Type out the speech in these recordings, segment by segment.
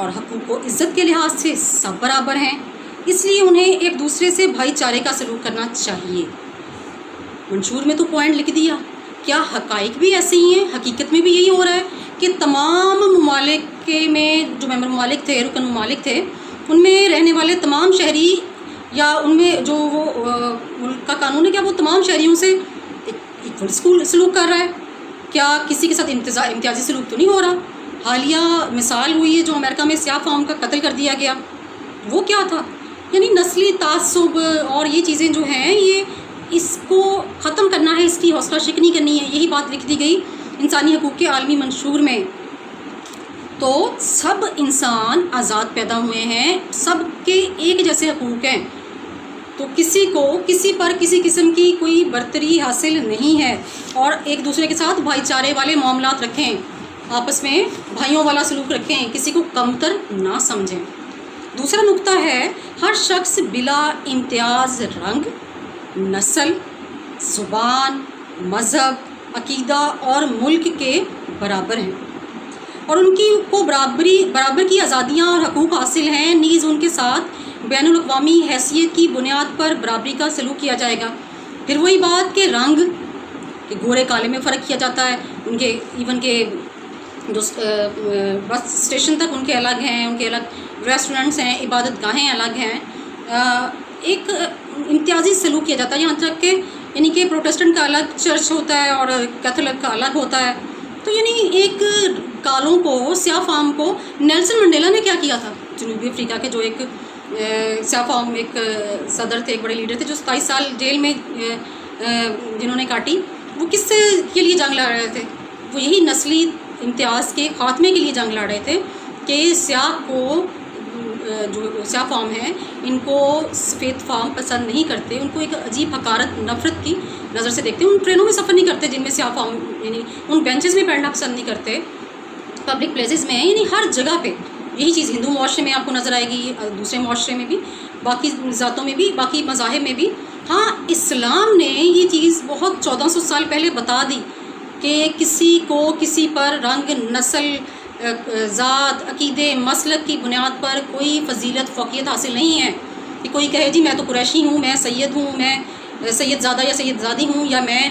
اور حقوق و عزت کے لحاظ سے سب برابر ہیں، اس لیے انہیں ایک دوسرے سے بھائی چارے کا سلوک کرنا چاہیے۔ منشور میں تو پوائنٹ لکھ دیا، کیا حقائق بھی ایسے ہی ہیں؟ حقیقت میں بھی یہی ہو رہا ہے کہ تمام ممالک میں جو ممبر ممالک تھے، رکن ممالک تھے، ان میں رہنے والے تمام شہری یا ان میں جو وہ ملک کا قانون ہے، کیا وہ تمام شہریوں سے ایکول سلوک کر رہا ہے؟ کیا کسی کے ساتھ امتیازی سلوک تو نہیں ہو رہا؟ حالیہ مثال ہوئی ہے جو امریکہ میں سیاہ فام کا قتل کر دیا گیا، وہ کیا تھا؟ یعنی نسلی تعصب اور یہ چیزیں جو ہیں، یہ اس کو ختم کرنا ہے، اس کی حوصلہ شکنی کرنی ہے، یہی بات لکھ دی گئی انسانی حقوق کے عالمی منشور میں۔ تو سب انسان آزاد پیدا ہوئے ہیں، سب کے ایک جیسے حقوق ہیں، تو کسی کو کسی پر کسی قسم کی کوئی برتری حاصل نہیں ہے، اور ایک دوسرے کے ساتھ بھائی چارے والے معاملات رکھیں، آپس میں بھائیوں والا سلوک رکھیں، کسی کو کمتر نہ سمجھیں۔ دوسرا نقطہ ہے، ہر شخص بلا امتیاز رنگ، نسل، زبان، مذہب، عقیدہ اور ملک کے برابر ہیں، اور ان کی کو برابر کی آزادیاں اور حقوق حاصل ہیں، نیز ان کے ساتھ بین الاقوامی حیثیت کی بنیاد پر برابری کا سلوک کیا جائے گا۔ پھر وہی بات کہ رنگ، کہ گورے کالے میں فرق کیا جاتا ہے، ان کے ایون کہ جو بس اسٹیشن تک ان کے الگ ہیں، ان کے الگ ریسٹورنٹس ہیں، عبادت گاہیں الگ ہیں، ایک امتیازی سلوک کیا جاتا ہے، یہاں تک کہ یعنی کہ پروٹیسٹنٹ کا الگ چرچ ہوتا ہے اور کیتھولک کا الگ ہوتا ہے۔ تو یعنی ایک کالوں کو، سیاہ فام کو، نیلسن منڈیلا نے کیا کیا تھا؟ جنوبی افریقہ کے جو ایک سیاہ فام ایک صدر تھے، ایک بڑے لیڈر تھے، جو 27 سال جیل میں جنہوں نے کاٹی، وہ کس کے لیے جنگ لڑ رہے تھے؟ وہ یہی نسلی امتیاز کے خاتمے کے لیے جنگ لڑ رہے تھے کہ سیاہ کو، جو سیاہ فام ہیں، ان کو سفید فام پسند نہیں کرتے، ان کو ایک عجیب حقارت، نفرت کی نظر سے دیکھتے ہیں، ان ٹرینوں میں سفر نہیں کرتے جن میں سیاہ فام، یعنی ان بینچز میں بیٹھنا پسند نہیں کرتے، پبلک پلیسز میں، یعنی ہر جگہ پہ یہی چیز ہندو معاشرے میں آپ کو نظر آئے گی، دوسرے معاشرے میں بھی، باقی ذاتوں میں بھی، باقی مذاہب میں بھی۔ ہاں، اسلام نے یہ چیز بہت 1400 سال پہلے بتا دی کہ کسی کو کسی پر رنگ، نسل، ذات، عقیدے، مسلک کی بنیاد پر کوئی فضیلت، فوقیت حاصل نہیں ہے، کہ کوئی کہے جی میں تو قریشی ہوں، میں سید ہوں، میں سید زادہ یا سید زادی ہوں، یا میں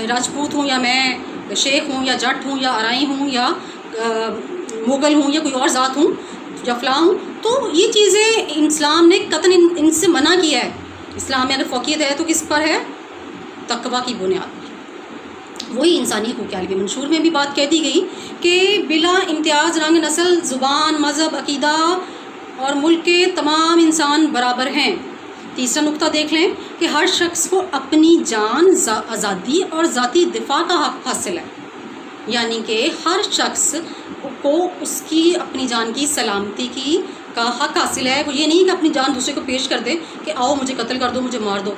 راجپوت ہوں، یا میں شیخ ہوں، یا جٹ ہوں، یا ارائی ہوں، یا مغل ہوں، یا کوئی اور ذات ہوں، یا فلاں ہوں۔ تو یہ چیزیں اسلام نے قطعاً ان سے منع کیا ہے۔ اسلام میں اگر فوقیت ہے تو کس پر ہے؟ تقویٰ کی بنیاد پر۔ وہی انسانی حقوق کے عالمی منشور میں بھی بات کہہ دی گئی کہ بلا امتیاز رنگ، نسل، زبان، مذہب، عقیدہ اور ملک کے تمام انسان برابر ہیں۔ تیسرا نقطہ دیکھ لیں کہ ہر شخص کو اپنی جان، آزادی اور ذاتی دفاع کا حق حاصل ہے، یعنی کہ ہر شخص کو اس کی اپنی جان کی سلامتی کی کا حق حاصل ہے۔ وہ یہ نہیں کہ اپنی جان دوسرے کو پیش کر دے کہ آؤ مجھے قتل کر دو، مجھے مار دو۔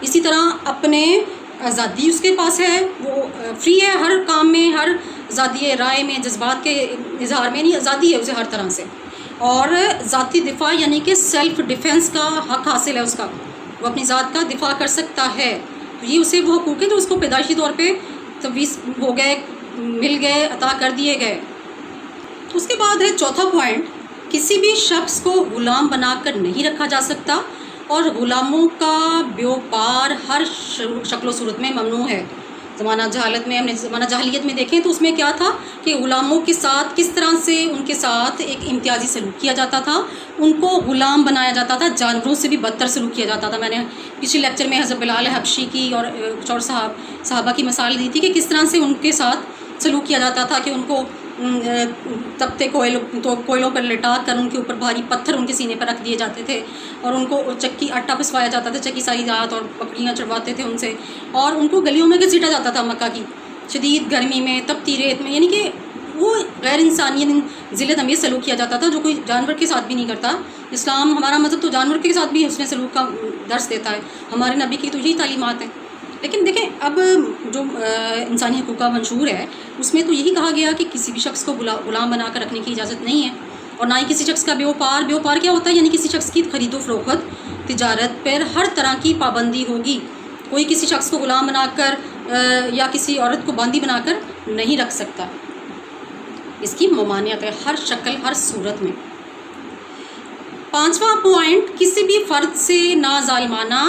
اسی طرح اپنے آزادی اس کے پاس ہے، وہ فری ہے ہر کام میں، ہر آزادی رائے میں، جذبات کے اظہار میں، نہیں آزادی ہے اسے ہر طرح سے، اور ذاتی دفاع یعنی کہ سیلف ڈیفینس کا حق حاصل ہے اس کا، وہ اپنی ذات کا دفاع کر سکتا ہے۔ تو یہ اسے وہ حقوق ہیں جو اس کو پیدائشی طور پہ تفویض ہو گئے، مل گئے، عطا کر دیے گئے۔ اس کے بعد ہے چوتھا پوائنٹ، کسی بھی شخص کو غلام بنا کر نہیں رکھا جا سکتا، اور غلاموں کا بیوپار ہر شکل و صورت میں ممنوع ہے۔ زمانہ جہالت میں، ہم نے زمانہ جاہلیت میں دیکھیں تو اس میں کیا تھا کہ غلاموں کے ساتھ کس طرح سے ان کے ساتھ ایک امتیازی سلوک کیا جاتا تھا، ان کو غلام بنایا جاتا تھا، جانوروں سے بھی بدتر سلوک کیا جاتا تھا۔ میں نے پچھلے لیکچر میں حضرت بلال حبشی کی اور کچھ اور صحابہ کی مثال دی تھی کہ کس طرح سے ان کے ساتھ سلوک کیا جاتا تھا، کہ ان کو تپتے کوئلوں پر لٹا کر ان کے اوپر بھاری پتھر ان کے سینے پر رکھ دیے جاتے تھے، اور ان کو چکی آٹا پسوایا جاتا تھا، چکی سائی رات، اور پکڑیاں چڑھواتے تھے ان سے، اور ان کو گلیوں میں گھسیٹا جاتا تھا مکہ کی شدید گرمی میں، تپتی ریت میں، یعنی کہ وہ غیر انسانیت، ذلت امیز سلوک کیا جاتا تھا جو کوئی جانور کے ساتھ بھی نہیں کرتا۔ اسلام، ہمارا مذہب تو جانور کے ساتھ بھی حسن سلوک کا درس دیتا ہے، ہمارے نبی کی تو یہی تعلیمات ہیں۔ لیکن دیکھیں اب جو انسانی حقوق کا منشور ہے اس میں تو یہی کہا گیا کہ کسی بھی شخص کو غلام بنا کر رکھنے کی اجازت نہیں ہے، اور نہ ہی کسی شخص کا بیوپار کیا ہوتا ہے، یعنی کسی شخص کی خرید و فروخت، تجارت پر ہر طرح کی پابندی ہوگی۔ کوئی کسی شخص کو غلام بنا کر یا کسی عورت کو باندی بنا کر نہیں رکھ سکتا۔ اس کی ممانعت ہے ہر شکل ہر صورت میں۔ 5واں پوائنٹ، کسی بھی فرد سے نا ظالمانہ،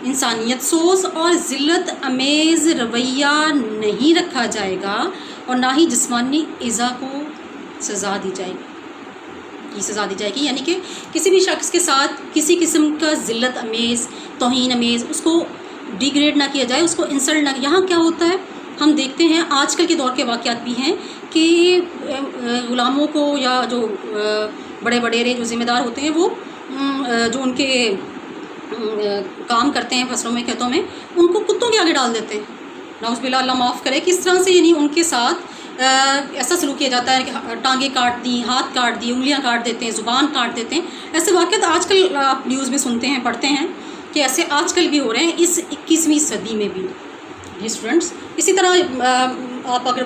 انسانیت سوز اور ذلت امیز رویہ نہیں رکھا جائے گا اور نہ ہی جسمانی ایذا کو سزا دی جائے گی، یعنی کہ کسی بھی شخص کے ساتھ کسی قسم کا ذلت امیز، توہین امیز اس کو ڈیگریڈ نہ کیا جائے، اس کو انسلٹ نہ۔ یہاں کیا ہوتا ہے، ہم دیکھتے ہیں آج کل کے دور کے واقعات بھی ہیں کہ غلاموں کو یا جو بڑے وڈیرے جو ذمہ دار ہوتے ہیں وہ جو ان کے کام کرتے ہیں فصلوں میں کھیتوں میں، ان کو کتوں کے آگے ڈال دیتے ہیں، نعوذ باللہ، اللہ معاف کرے۔ کس طرح سے یعنی ان کے ساتھ ایسا سلوک کیا جاتا ہے کہ ٹانگیں کاٹ دی، ہاتھ کاٹ دی، انگلیاں کاٹ دیتے ہیں، زبان کاٹ دیتے ہیں۔ ایسے واقعات آج کل آپ نیوز میں سنتے ہیں، پڑھتے ہیں کہ ایسے آج کل بھی ہو رہے ہیں اس 21ویں صدی میں بھی۔ یہ اسٹوڈنٹس اسی طرح آپ اگر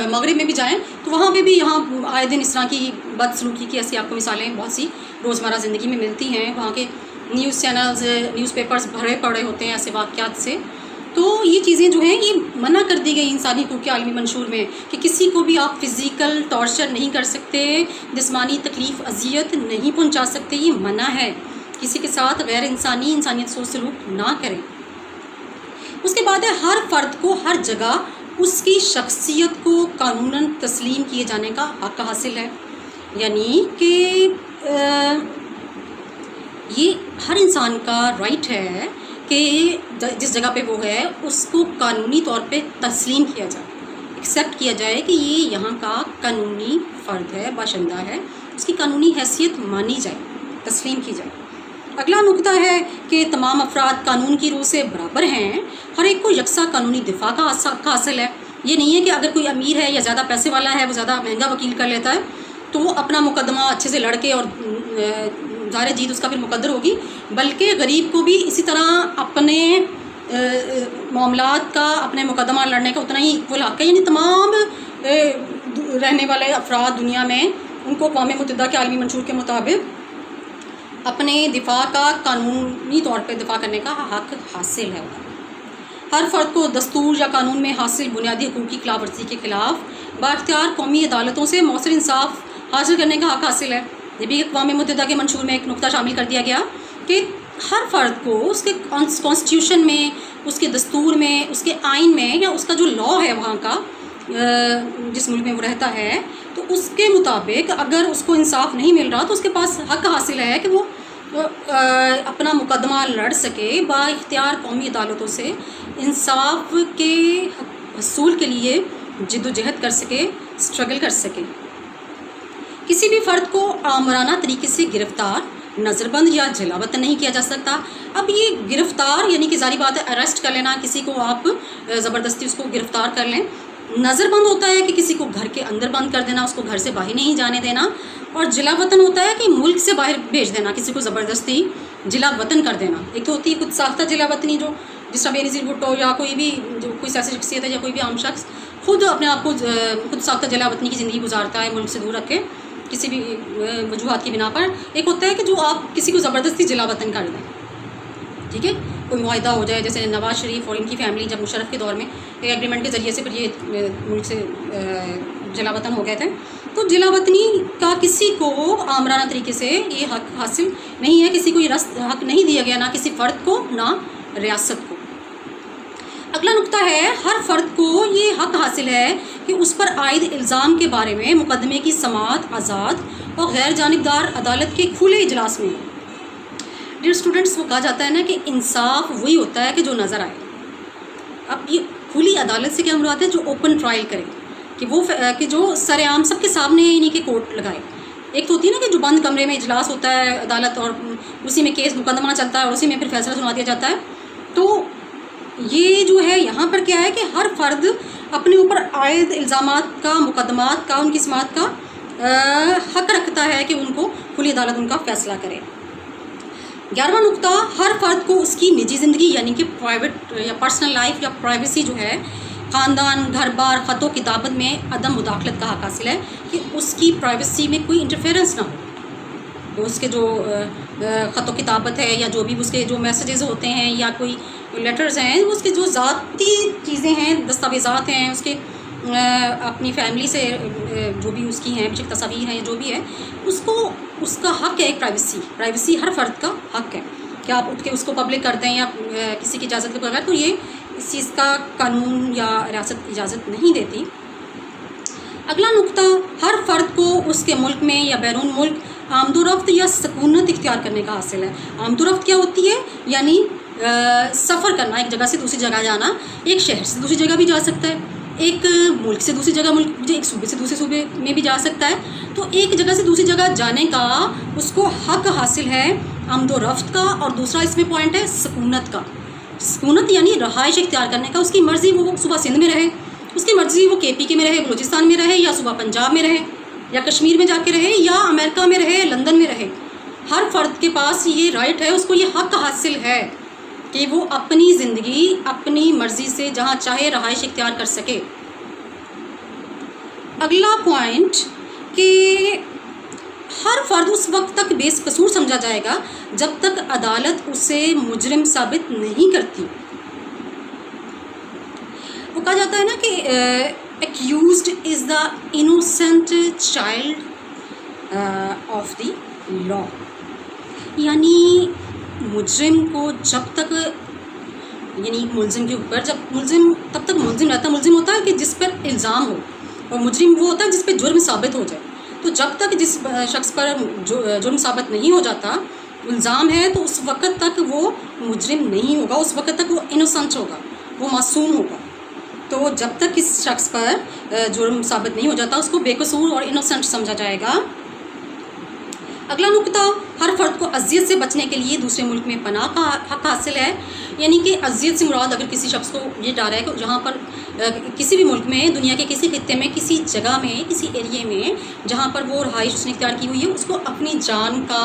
مغرب میں بھی جائیں تو وہاں پہ بھی یہاں آئے دن اس طرح کی بد سلوکی کی ایسی آپ کو مثالیں بہت سی روزمرہ زندگی میں ملتی ہیں۔ وہاں کے نیوز چینلز، نیوز پیپرز بھرے پڑے ہوتے ہیں ایسے واقعات سے۔ تو یہ چیزیں جو ہیں یہ منع کر دی گئی انسانی حقوق کے عالمی منشور میں کہ کسی کو بھی آپ فزیکل ٹارچر نہیں کر سکتے، جسمانی تکلیف اذیت نہیں پہنچا سکتے، یہ منع ہے۔ کسی کے ساتھ غیر انسانی، انسانیت سوز سلوک نہ کریں۔ اس کے بعد ہے ہر فرد کو ہر جگہ اس کی شخصیت کو قانوناً تسلیم کیے جانے کا حق حاصل ہے، یعنی کہ یہ ہر انسان کا رائٹ ہے کہ جس جگہ پہ وہ ہے اس کو قانونی طور پہ تسلیم کیا جائے، ایکسیپٹ کیا جائے کہ یہ یہاں کا قانونی فرد ہے، باشندہ ہے، اس کی قانونی حیثیت مانی جائے، تسلیم کی جائے۔ اگلا نقطہ ہے کہ تمام افراد قانون کی روح سے برابر ہیں، ہر ایک کو یکساں قانونی دفاع کا حق حاصل ہے۔ یہ نہیں ہے کہ اگر کوئی امیر ہے یا زیادہ پیسے والا ہے، وہ زیادہ مہنگا وکیل کر لیتا ہے تو وہ اپنا مقدمہ اچھے سے لڑ کے اور ظاہر جیت اس کا پھر مقدر ہوگی، بلکہ غریب کو بھی اسی طرح اپنے معاملات کا، اپنے مقدمہ لڑنے کا اتنا ہی ایکول حق ہے۔ یعنی تمام رہنے والے افراد دنیا میں ان کو اقوام متحدہ کے عالمی منشور کے مطابق اپنے دفاع کا، قانونی طور پہ دفاع کرنے کا حق حاصل ہے۔ ہر فرد کو دستور یا قانون میں حاصل بنیادی حقوق کی خلاف ورزی کے خلاف بااختیار قومی عدالتوں سے مؤثر انصاف حاصل کرنے کا حق حاصل ہے۔ یہ بھی اقوام متحدہ کے منشور میں ایک نقطہ شامل کر دیا گیا کہ ہر فرد کو اس کے کانسٹیٹیوشن میں، اس کے دستور میں، اس کے آئین میں یا اس کا جو لا ہے وہاں کا جس ملک میں وہ رہتا ہے، تو اس کے مطابق اگر اس کو انصاف نہیں مل رہا تو اس کے پاس حق حاصل ہے کہ وہ اپنا مقدمہ لڑ سکے، با اختیار قومی عدالتوں سے انصاف کے حصول کے لیے جد و جہد کر سکے، اسٹرگل کر سکے۔ کسی بھی فرد کو آمرانہ طریقے سے گرفتار، نظر بند یا جلا وطن نہیں کیا جا سکتا۔ اب یہ گرفتار یعنی کہ ظاہری بات ہے اریسٹ کر لینا، کسی کو آپ زبردستی اس کو گرفتار کر لیں۔ نظر بند ہوتا ہے کہ کسی کو گھر کے اندر بند کر دینا، اس کو گھر سے باہر نہیں جانے دینا، اور جلا وطن ہوتا ہے کہ ملک سے باہر بھیج دینا، کسی کو زبردستی جلا وطن کر دینا۔ ایک تو ہوتی ہے خود ساختہ جلا وطنی، جو جس طرح بے نظیر بھٹو یا کوئی بھی جو کوئی سیاسی شخصیت ہے یا کوئی بھی عام شخص خود اپنے آپ کو خود ساختہ جلا وطنی کی زندگی گزارتا ہے ملک سے دور رکھ کے کسی بھی وجوہات کی بنا پر۔ ایک ہوتا ہے کہ جو آپ کسی کو زبردستی جلا وطن کر دیں، ٹھیک ہے، کوئی معاہدہ ہو جائے، جیسے نواز شریف اور ان کی فیملی جب مشرف کے دور میں ایک ایگریمنٹ کے ذریعے سے پھر یہ ملک سے جلا وطن ہو گئے تھے۔ تو جلا وطنی کا کسی کو آمرانہ طریقے سے یہ حق حاصل نہیں ہے، کسی کو یہ حق نہیں دیا گیا، نہ کسی فرد کو نہ ریاست کو۔ اگلا نقطہ ہے ہر فرد کو یہ حق حاصل ہے کہ اس پر عائد الزام کے بارے میں مقدمے کی سماعت آزاد اور غیر جانبدار عدالت کے کھلے اجلاس میں۔ ڈیئر اسٹوڈنٹس، وہ کہا جاتا ہے نا کہ انصاف وہی ہوتا ہے کہ جو نظر آئے۔ اب یہ کھلی عدالت سے کیا مراد ہے؟ جو اوپن ٹرائل کرے، کہ وہ کہ جو سر عام سب کے سامنے انہیں کے کورٹ لگائے۔ ایک تو ہوتی ہے نا کہ جو بند کمرے میں اجلاس ہوتا ہے عدالت اور اسی میں کیس مقدمہ چلتا ہے اور اسی میں پھر فیصلہ سنا دیا جاتا ہے۔ تو یہ جو ہے یہاں پر کیا ہے کہ ہر فرد اپنے اوپر عائد الزامات کا، مقدمات کا، ان کی سماعت کا حق رکھتا ہے کہ ان کو کھلی عدالت ان کا فیصلہ کرے۔ 11واں نقطہ، ہر فرد کو اس کی نجی زندگی یعنی کہ پرائیویٹ یا پرسنل لائف یا پرائیویسی جو ہے، خاندان، گھر بار، خط و کتابت میں عدم مداخلت کا حق حاصل ہے کہ اس کی پرائیویسی میں کوئی انٹرفیئرنس نہ ہو۔ اس کے جو خط و کتابت ہے یا جو بھی اس کے جو میسیجز ہوتے ہیں یا کوئی لیٹرز ہیں، اس کے جو ذاتی چیزیں ہیں، دستاویزات ہیں، اس کے اپنی فیملی سے جو بھی اس کی ہیں کچھ تصاویر ہیں یا جو بھی ہے اس کا حق ہے ایک پرائیویسی ہر فرد کا حق ہے کہ آپ اٹھ کے اس کو پبلک کر دیں یا کسی کی اجازت کے بغیر، تو یہ اس چیز کا قانون یا ریاست اجازت نہیں دیتی۔ اگلا نقطہ، ہر فرد کو اس کے ملک میں یا بیرون ملک آمد و رفت یا سکونت اختیار کرنے کا حاصل ہے۔ آمد و رفت کیا ہوتی ہے؟ یعنی سفر کرنا، ایک جگہ سے دوسری جگہ جانا، ایک شہر سے دوسری جگہ بھی جا سکتا ہے، ایک ملک سے دوسری جگہ ایک صوبے سے دوسرے صوبے میں بھی جا سکتا ہے۔ تو ایک جگہ سے دوسری جگہ جانے کا اس کو حق حاصل ہے آمد و رفت کا، اور دوسرا اس میں پوائنٹ ہے سکونت کا۔ سکونت یعنی رہائش اختیار کرنے کا، اس کی مرضی وہ صبح سندھ میں رہے، اس کی مرضی وہ KP میں رہے، بلوچستان میں رہے، یا صبح پنجاب میں رہے، یا کشمیر میں جا کے رہے، یا امریکہ میں رہے، لندن میں رہے۔ ہر فرد کے پاس یہ رائٹ ہے، اس کو یہ حق حاصل ہے کہ وہ اپنی زندگی اپنی مرضی سے جہاں چاہے رہائش اختیار کر سکے۔ اگلا پوائنٹ کہ ہر فرد اس وقت تک بے قصور سمجھا جائے گا جب تک عدالت اسے مجرم ثابت نہیں کرتی۔ وہ کہا جاتا ہے نا کہ accused is the innocent child of the law، یعنی مجرم کو جب تک، یعنی ملزم کے اوپر جب ملزم تب تک ملزم رہتا ہے، ملزم ہوتا ہے کہ جس پر الزام ہو، اور مجرم وہ ہوتا ہے جس پہ جرم ثابت ہو جائے۔ تو جب تک جس شخص پر جرم ثابت نہیں ہو جاتا، الزام ہے، تو اس وقت تک وہ مجرم نہیں ہوگا، اس وقت تک وہ انوسنٹ ہوگا، وہ معصوم ہوگا۔ تو جب تک اس شخص پر جرم ثابت نہیں ہو جاتا، اس کو بے قصور اور انوسنٹ سمجھا جائے گا۔ اگلا نقطہ، ہر فرد کو اذیت سے بچنے کے لیے دوسرے ملک میں پناہ کا حق حاصل ہے، یعنی کہ اذیت سے مراد اگر کسی شخص کو یہ ڈر ہے کہ جہاں پر کسی بھی ملک میں، دنیا کے کسی خطے میں، کسی جگہ میں، کسی ایریے میں جہاں پر وہ رہائش اس نے اختیار کی ہوئی ہے، اس کو اپنی جان کا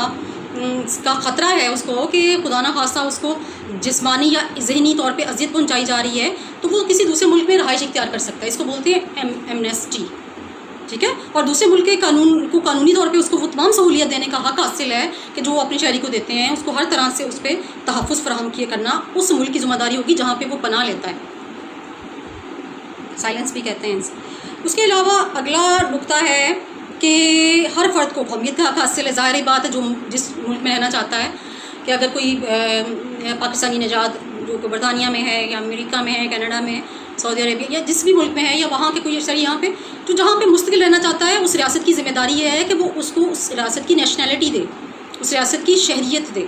خطرہ ہے، اس کو کہ خدا نہ خواستہ اس کو جسمانی یا ذہنی طور پہ اذیت پہنچائی جا رہی ہے، تو وہ کسی دوسرے ملک میں رہائش اختیار کر سکتا ہے۔ اس کو بولتے ہیں ایمنیسٹی، ٹھیک ہے؟ اور دوسرے ملک کے قانون کو قانونی طور پہ اس کو وہ تمام سہولیت دینے کا حق حاصل ہے کہ جو وہ اپنے شہری کو دیتے ہیں، اس کو ہر طرح سے اس پہ تحفظ فراہم کیے کرنا اس ملک کی ذمہ داری ہوگی جہاں پہ وہ پناہ لیتا ہے۔ سائلنس بھی کہتے ہیں۔ اس کے علاوہ اگلا نقطہ ہے کہ ہر فرد کو قومیت کا حق حاصل ہے۔ ظاہر بات ہے جو جس ملک میں رہنا چاہتا ہے، کہ اگر کوئی پاکستانی نژاد جو برطانیہ میں ہے یا امریکہ میں ہے، کینیڈا میں، سعودی عربیہ یا جس بھی ملک میں ہے، یا وہاں کے کوئی شہری یہاں پہ جو جہاں پہ مستقل رہنا چاہتا ہے، اس ریاست کی ذمہ داری یہ ہے کہ وہ اس کو اس ریاست کی نیشنلٹی دے، اس ریاست کی شہریت دے۔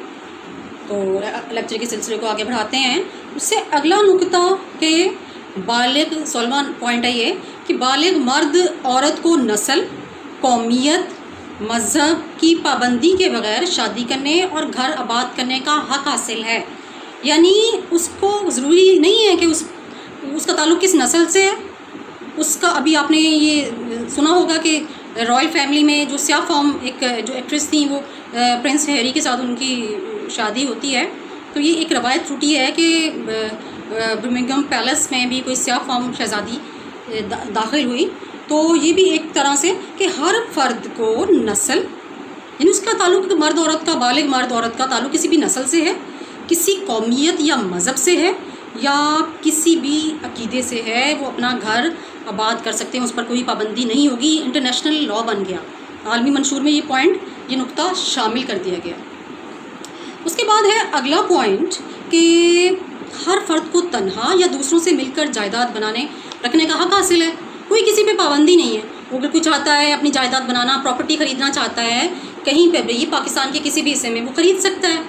تو لیکچر کے سلسلے کو آگے بڑھاتے ہیں۔ اس سے اگلا نقطہ کہ بالغ 16واں پوائنٹ ہے یہ کہ بالغ مرد عورت کو نسل، قومیت، مذہب کی پابندی کے بغیر شادی کرنے اور گھر آباد کرنے کا حق حاصل ہے۔ یعنی اس کو ضروری نہیں ہے کہ اس کا تعلق کس نسل سے ہے۔ اس کا ابھی آپ نے یہ سنا ہوگا کہ رائل فیملی میں جو سیاہ فام ایک جو ایکٹریس تھیں، وہ پرنس ہیری کے ساتھ ان کی شادی ہوتی ہے، تو یہ ایک روایت ٹوٹی ہے کہ برمنگھم پیلس میں بھی کوئی سیاہ فام شہزادی داخل ہوئی۔ تو یہ بھی ایک طرح سے کہ ہر فرد کو نسل، یعنی اس کا تعلق مرد عورت کا، بالغ مرد عورت کا تعلق کسی بھی نسل سے ہے، کسی قومیت یا مذہب سے ہے، یا کسی بھی عقیدے سے ہے، وہ اپنا گھر آباد کر سکتے ہیں، اس پر کوئی پابندی نہیں ہوگی۔ انٹرنیشنل لا بن گیا، عالمی منشور میں یہ پوائنٹ، یہ نقطہ شامل کر دیا گیا۔ اس کے بعد ہے اگلا پوائنٹ کہ ہر فرد کو تنہا یا دوسروں سے مل کر جائیداد بنانے رکھنے کا حق حاصل ہے۔ کوئی کسی پہ پابندی نہیں ہے، وہ اگر کوئی چاہتا ہے اپنی جائیداد بنانا، پراپرٹی خریدنا چاہتا ہے کہیں پہ بھی پاکستان کے کسی بھی حصے میں، وہ خرید سکتا ہے۔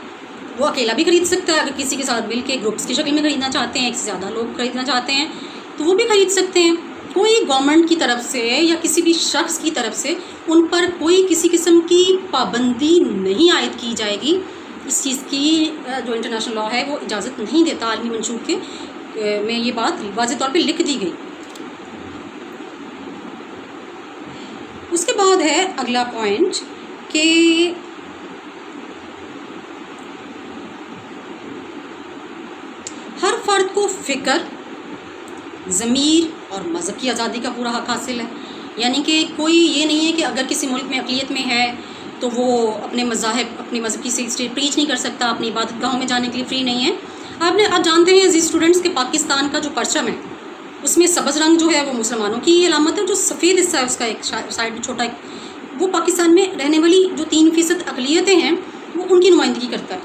وہ اکیلا بھی خرید سکتا ہے، اگر کسی کے ساتھ مل کے گروپس کی شکل میں خریدنا چاہتے ہیں، ایک سے زیادہ لوگ خریدنا چاہتے ہیں تو وہ بھی خرید سکتے ہیں۔ کوئی گورنمنٹ کی طرف سے یا کسی بھی شخص کی طرف سے ان پر کوئی کسی قسم کی پابندی نہیں عائد کی جائے گی۔ اس چیز کی جو انٹرنیشنل لا ہے وہ اجازت نہیں دیتا۔ عالمی منشور کے میں یہ بات واضح طور پہ لکھ دی گئی۔ اس کے بعد ہے اگلا پوائنٹ کہ ہر فرد کو فکر، ضمیر اور مذہب کی آزادی کا پورا حق حاصل ہے۔ یعنی کہ کوئی یہ نہیں ہے کہ اگر کسی ملک میں اقلیت میں ہے تو وہ اپنے مذہب کی صحیح پریچ نہیں کر سکتا، اپنی عبادت گاہوں میں جانے کے لیے فری نہیں ہے۔ آپ جانتے ہیں عزیز اسٹوڈنٹس کہ پاکستان کا جو پرچم ہے اس میں سبز رنگ جو ہے وہ مسلمانوں کی علامت ہے، جو سفید حصہ ہے اس کا ایک سائڈ میں چھوٹا وہ پاکستان میں رہنے والی جو 3% اقلیتیں ہیں وہ ان کی نمائندگی کرتا ہے۔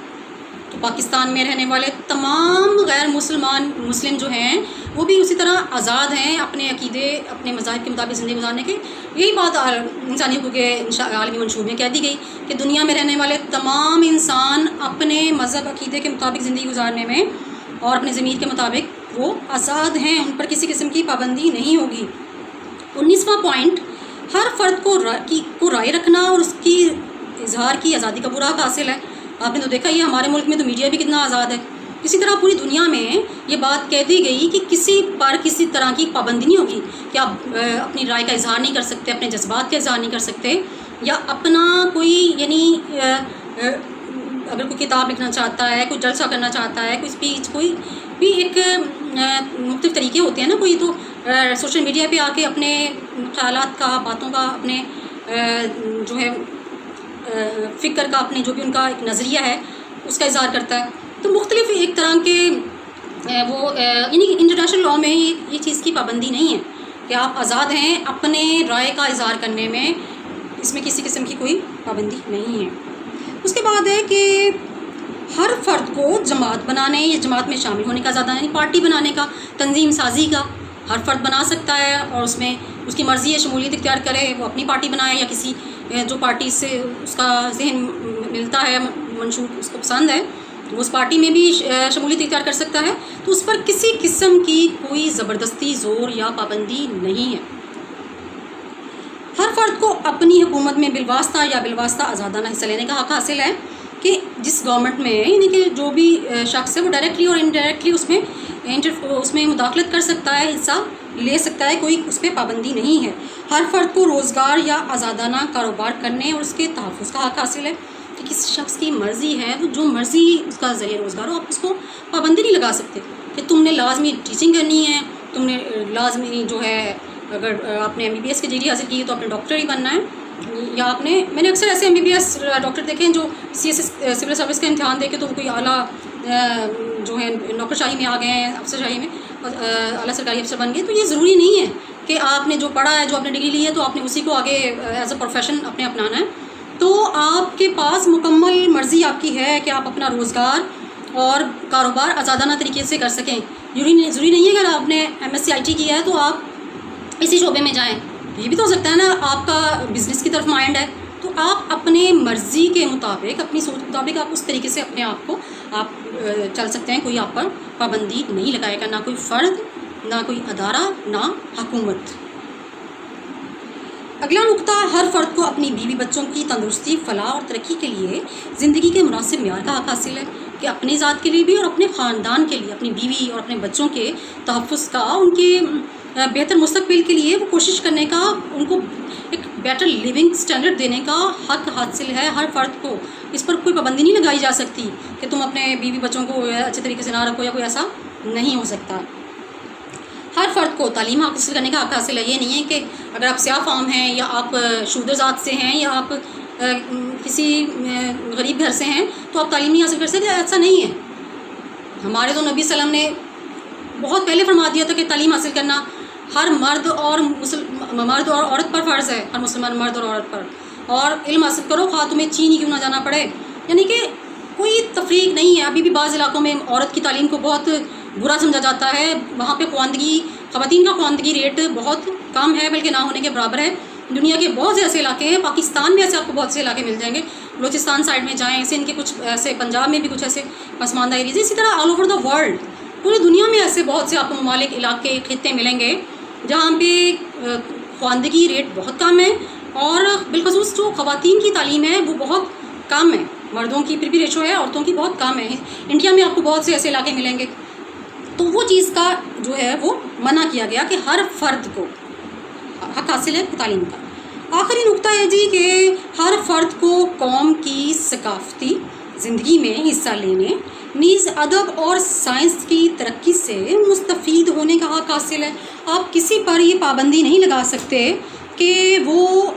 تو پاکستان میں رہنے والے تمام غیر مسلم جو ہیں وہ بھی اسی طرح آزاد ہیں اپنے عقیدے اپنے مذاہب کے مطابق زندگی گزارنے کے۔ یہی بات انسانی حقوق کے عالمی منشور میں کہہ دی گئی کہ دنیا میں رہنے والے تمام انسان اپنے مذہب عقیدے کے مطابق زندگی گزارنے میں اور اپنے ضمیر کے مطابق وہ آزاد ہیں، ان پر کسی قسم کی پابندی نہیں ہوگی۔ 19واں پوائنٹ، ہر فرد کو رائے رکھنا اور اس کی اظہار کی آزادی کا پورا حق حاصل ہے۔ آپ نے تو دیکھا ہی ہے ہمارے ملک میں تو میڈیا بھی کتنا آزاد ہے۔ اسی طرح پوری دنیا میں یہ بات کہہ دی گئی کہ کسی پر کسی طرح کی پابندی نہیں ہوگی کہ آپ اپنی رائے کا اظہار نہیں کر سکتے، اپنے جذبات کا اظہار نہیں کر سکتے، یا اپنا کوئی یعنی اگر کوئی کتاب لکھنا چاہتا ہے، کوئی جلسہ کرنا چاہتا ہے، کوئی اسپیچ، کوئی بھی ایک مختلف طریقے ہوتے ہیں نا، کوئی تو سوشل میڈیا پہ آ کے اپنے خیالات کا، باتوں کا، اپنے جو ہے فکر کا، اپنے جو بھی ان کا ایک نظریہ ہے اس کا اظہار کرتا ہے۔ تو مختلف ایک طرح کے وہ یعنی انٹرنیشنل لاء میں یہ چیز کی پابندی نہیں ہے کہ آپ آزاد ہیں اپنے رائے کا اظہار کرنے میں، اس میں کسی قسم کی کوئی پابندی نہیں ہے۔ اس کے بعد ہے کہ ہر فرد کو جماعت بنانے یا جماعت میں شامل ہونے کا آزادی، یعنی پارٹی بنانے کا، تنظیم سازی کا ہر فرد بنا سکتا ہے، اور اس میں اس کی مرضی ہے شمولیت اختیار کرے، وہ اپنی پارٹی بنائے یا کسی جو پارٹی سے اس کا ذہن ملتا ہے، منشور اس کو پسند ہے، وہ اس پارٹی میں بھی شمولیت اختیار کر سکتا ہے۔ تو اس پر کسی قسم کی کوئی زبردستی، زور یا پابندی نہیں ہے۔ ہر فرد کو اپنی حکومت میں بالواسطہ یا بالواسطہ آزادانہ حصہ لینے کا حق حاصل ہے کہ جس گورنمنٹ میں یعنی کہ جو بھی شخص ہے وہ ڈائریکٹلی اور انڈائریکٹلی اس میں مداخلت کر سکتا ہے، حصہ لے سکتا ہے، کوئی اس پہ پابندی نہیں ہے۔ ہر فرد کو روزگار یا آزادانہ کاروبار کرنے اور اس کے تحفظ کا حق حاصل ہے کہ کسی شخص کی مرضی ہے، وہ جو مرضی اس کا ذریعہ روزگار ہو، آپ اس کو پابندی نہیں لگا سکتے کہ تم نے لازمی ٹیچنگ کرنی ہے، تم نے لازمی جو ہے اگر آپ نے MBBS کی ڈگری حاصل کی ہے تو آپ نے ڈاکٹر ہی بننا ہے، یا آپ نے میں نے اکثر ایسے MBBS ڈاکٹر دیکھے ہیں جو CS سول سروس کا امتحان دے کے تو وہ کوئی اعلیٰ جو ہے نوکر شاہی میں آ گئے ہیں، افسر شاہی میں اعلیٰ سرکاری افسر بن گئے۔ تو یہ ضروری نہیں ہے کہ آپ نے جو پڑھا ہے، جو آپ نے ڈگری لی ہے، تو آپ نے اسی کو آگے ایز اے پروفیشن اپنے اپنانا ہے۔ تو آپ کے پاس مکمل مرضی آپ کی ہے کہ آپ اپنا روزگار اور کاروبار آزادانہ طریقے سے کر سکیں۔ ضروری نہیں ہے کہ اگر آپ نے MSc IT کیا ہے تو آپ اسی شعبے میں جائیں، یہ بھی تو ہو سکتا ہے نا آپ کا بزنس کی طرف مائنڈ ہے، تو آپ اپنے مرضی کے مطابق، اپنی سوچ کے مطابق آپ اس طریقے سے اپنے آپ کو آپ چل سکتے ہیں، کوئی آپ پر پابندی نہیں لگائے گا، نہ کوئی فرد، نہ کوئی ادارہ، نہ حکومت۔ اگلا نقطہ، ہر فرد کو اپنی بیوی بچوں کی تندرستی، فلاح اور ترقی کے لیے زندگی کے مناسب معیار کا حق حاصل ہے کہ اپنی ذات کے لیے بھی اور اپنے خاندان کے لیے، اپنی بیوی اور اپنے بچوں کے تحفظ کا، ان کے بہتر مستقبل کے لیے وہ کوشش کرنے کا، ان کو ایک بیٹر لیونگ سٹینڈرڈ دینے کا حق حاصل ہے ہر فرد کو۔ اس پر کوئی پابندی نہیں لگائی جا سکتی کہ تم اپنے بیوی بچوں کو اچھے طریقے سے نہ رکھو، یا کوئی ایسا نہیں ہو سکتا۔ ہر فرد کو تعلیم حاصل کرنے کا حق حاصل ہے۔ یہ نہیں ہے کہ اگر آپ سیاہ فام ہیں، یا آپ شودر ذات سے ہیں، یا آپ کسی غریب گھر سے ہیں تو آپ تعلیم نہیں حاصل کر سکتے، ایسا نہیں ہے۔ ہمارے تو نبی صلی اللہ علیہ وسلم نے بہت پہلے فرما دیا تھا کہ تعلیم حاصل کرنا ہر مرد اور عورت پر فرض ہے، ہر مسلمان مرد اور عورت پر، اور علم حاصل کرو خواہ تمہیں چین ہی کیوں نہ جانا پڑے۔ یعنی کہ کوئی تفریق نہیں ہے۔ ابھی بھی بعض علاقوں میں عورت کی تعلیم کو بہت برا سمجھا جاتا ہے، وہاں پہ خواتین کا خواندگی ریٹ بہت کم ہے، بلکہ نہ ہونے کے برابر ہے۔ دنیا کے بہت سے ایسے علاقے ہیں، پاکستان میں ایسے آپ کو بہت سے علاقے مل جائیں گے، بلوچستان سائڈ میں جائیں، سندھ کے کچھ ایسے، پنجاب میں بھی کچھ ایسے پسماندہ ایریز، اسی طرح آل اوور دا ورلڈ، پوری دنیا میں ایسے بہت سے آپ کو ممالک، علاقے، خطے ملیں گے جہاں پہ خواندگی ریٹ بہت کم ہے، اور بالخصوص جو خواتین کی تعلیم ہے وہ بہت کم ہے، مردوں کی پھر بھی ریشو ہے، عورتوں کی بہت کم ہے۔ انڈیا میں آپ کو بہت سے ایسے علاقے ملیں گے، تو وہ چیز کا جو ہے وہ منع کیا گیا کہ ہر فرد کو حق حاصل ہے تعلیم کا۔ آخری نقطہ ہے جی کہ ہر فرد کو قوم کی ثقافتی زندگی میں حصہ لینے، نیز ادب اور سائنس کی ترقی سے مستفید ہونے کا حق حاصل ہے۔ آپ کسی پر یہ پابندی نہیں لگا سکتے کہ وہ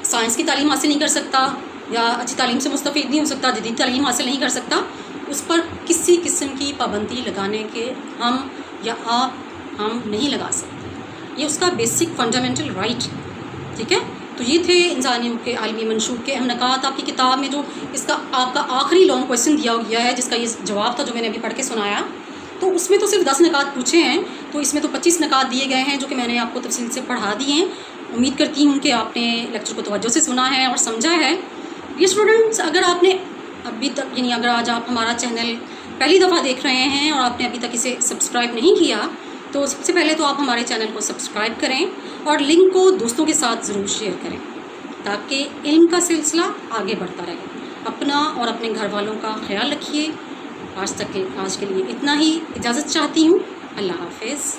سائنس کی تعلیم حاصل نہیں کر سکتا، یا اچھی تعلیم سے مستفید نہیں ہو سکتا، جدید تعلیم حاصل نہیں کر سکتا۔ اس پر کسی قسم کی پابندی لگانے کے ہم یا آپ ہم نہیں لگا سکتے، یہ اس کا بیسک فنڈامنٹل رائٹ، ٹھیک ہے. تو یہ تھے انسانی حقوق کے عالمی منشور کے اہم نکات. آپ کی کتاب میں جو اس کا آپ کا آخری لانگ کویشچن دیا گیا ہے، جس کا یہ جواب تھا جو میں نے ابھی پڑھ کے سنایا، تو اس میں تو صرف 10 نکات پوچھے ہیں، تو اس میں تو 25 نکات دیے گئے ہیں جو کہ میں نے آپ کو تفصیل سے پڑھا دیے ہیں. امید کرتی ہوں کہ آپ نے لیکچر کو توجہ سے سنا ہے اور سمجھا ہے. یہ اسٹوڈنٹس، اگر آپ نے ابھی تک یعنی اگر آج آپ ہمارا چینل پہلی دفعہ دیکھ رہے ہیں اور آپ نے ابھی تک اسے سبسکرائب نہیں کیا، تو سب سے پہلے تو آپ ہمارے چینل کو سبسکرائب کریں اور لنک کو دوستوں کے ساتھ ضرور شیئر کریں تاکہ علم کا سلسلہ آگے بڑھتا رہے. اپنا اور اپنے گھر والوں کا خیال رکھیے. آج کے لیے اتنا ہی، اجازت چاہتی ہوں. اللہ حافظ.